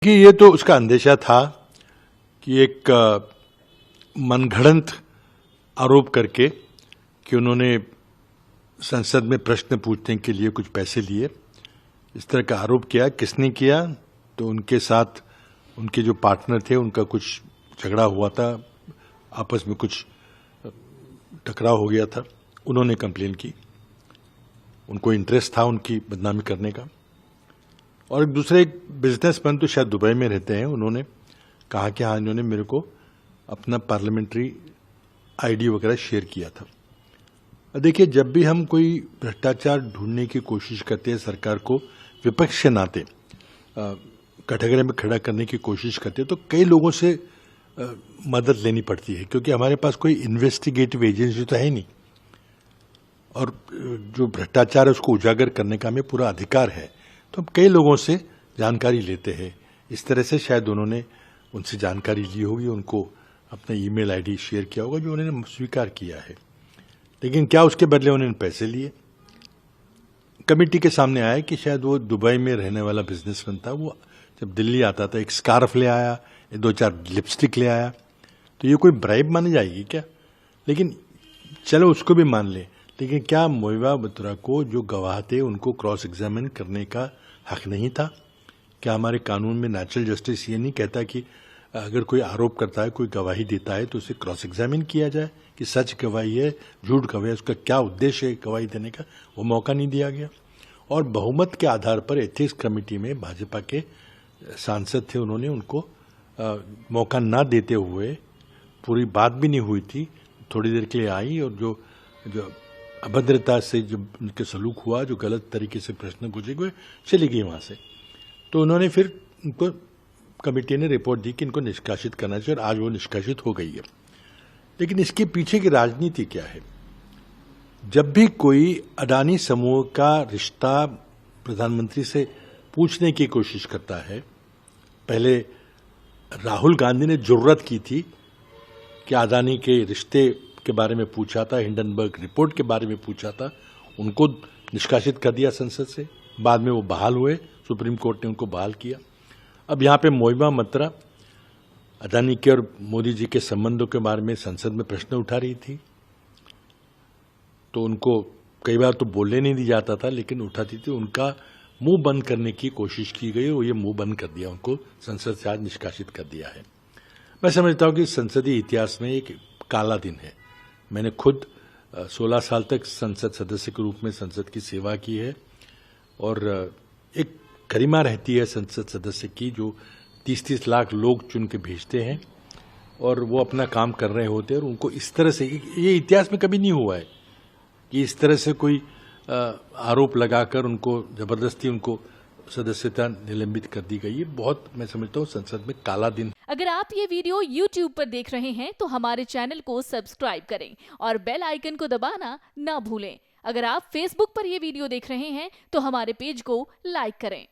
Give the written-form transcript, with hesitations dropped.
कि ये तो उसका अंदेशा था कि एक मनगढ़ंत आरोप करके कि उन्होंने संसद में प्रश्न पूछने के लिए कुछ पैसे लिए, इस तरह का आरोप किया। किसने किया? तो उनके साथ उनके जो पार्टनर थे उनका कुछ झगड़ा हुआ था, आपस में कुछ टकराव हो गया था। उन्होंने कंप्लेन की, उनको इंटरेस्ट था उनकी बदनामी करने का। और एक दूसरे बिजनेसमैन तो शायद दुबई में रहते हैं, उन्होंने कहा कि हाँ, इन्होंने मेरे को अपना पार्लियामेंट्री आईडी वगैरह शेयर किया था। देखिए, जब भी हम कोई भ्रष्टाचार ढूंढने की कोशिश करते हैं, सरकार को विपक्ष के नाते कटघरे में खड़ा करने की कोशिश करते हैं, तो कई लोगों से मदद लेनी पड़ती है, क्योंकि हमारे पास कोई इन्वेस्टिगेटिव एजेंसी तो है नहीं, और जो भ्रष्टाचार है उसको उजागर करने का हमें पूरा अधिकार है। तो हम कई लोगों से जानकारी लेते हैं। इस तरह से शायद उन्होंने उनसे जानकारी ली होगी, उनको अपना ईमेल आईडी शेयर किया होगा, जो उन्होंने स्वीकार किया है। लेकिन क्या उसके बदले उन्होंने पैसे लिए? कमेटी के सामने आया कि शायद वो दुबई में रहने वाला बिजनेसमैन था, वो जब दिल्ली आता था एक स्कार्फ ले आया, 2-4 लिपस्टिक ले आया, तो ये कोई ब्राइब मानी जाएगी क्या? लेकिन चलो उसको भी मान ले, लेकिन क्या मोइबा बत्रा को जो गवाह थे उनको क्रॉस एग्जामिन करने का हक नहीं था? क्या हमारे कानून में नेचुरल जस्टिस ये नहीं कहता कि अगर कोई आरोप करता है, कोई गवाही देता है, तो उसे क्रॉस एग्जामिन किया जाए कि सच गवाही है, झूठ गवाही है, उसका क्या उद्देश्य है गवाही देने का? वो मौका नहीं दिया गया। और बहुमत के आधार पर एथिक्स कमेटी में भाजपा के सांसद थे, उन्होंने उनको मौका ना देते हुए, पूरी बात भी नहीं हुई थी, थोड़ी देर के लिए आई और जो अभद्रता से जो उनके सलूक हुआ, जो गलत तरीके से प्रश्न पूछे गए, चली गई वहाँ से। तो उन्होंने फिर उनको कमेटी ने रिपोर्ट दी कि इनको निष्कासित करना चाहिए, और आज वो निष्कासित हो गई है। लेकिन इसके पीछे की राजनीति क्या है? जब भी कोई अडानी समूह का रिश्ता प्रधानमंत्री से पूछने की कोशिश करता है, पहले राहुल गांधी ने जुर्रत की थी कि अडानी के रिश्ते के बारे में पूछा था, हिंडनबर्ग रिपोर्ट के बारे में पूछा था, उनको निष्कासित कर दिया संसद से। बाद में वो बहाल हुए, सुप्रीम कोर्ट ने उनको बहाल किया। अब यहाँ पे मोइबा मत्रा अडानी के और मोदी जी के संबंधों के बारे में संसद में प्रश्न उठा रही थी, तो उनको कई बार तो बोलने नहीं दिया जाता था, लेकिन उठाती थी। उनका मुंह बंद करने की कोशिश की गई और ये मुंह बंद कर दिया, उनको संसद से आज निष्कासित कर दिया है। मैं समझता हूँ कि संसदीय इतिहास में एक काला दिन है। मैंने खुद 16 साल तक संसद सदस्य के रूप में संसद की सेवा की है, और एक गरिमा रहती है संसद सदस्य की, जो 30-30 लाख लोग चुन के भेजते हैं और वो अपना काम कर रहे होते हैं। और उनको इस तरह से, ये इतिहास में कभी नहीं हुआ है कि इस तरह से कोई आरोप लगाकर उनको जबरदस्ती उनको सदस्यता निलंबित कर दी गई है। बहुत, मैं समझता हूँ, संसद में काला दिन। अगर आप ये वीडियो YouTube पर देख रहे हैं तो हमारे चैनल को सब्सक्राइब करें और बेल आइकन को दबाना ना भूलें। अगर आप Facebook पर ये वीडियो देख रहे हैं तो हमारे पेज को लाइक करें।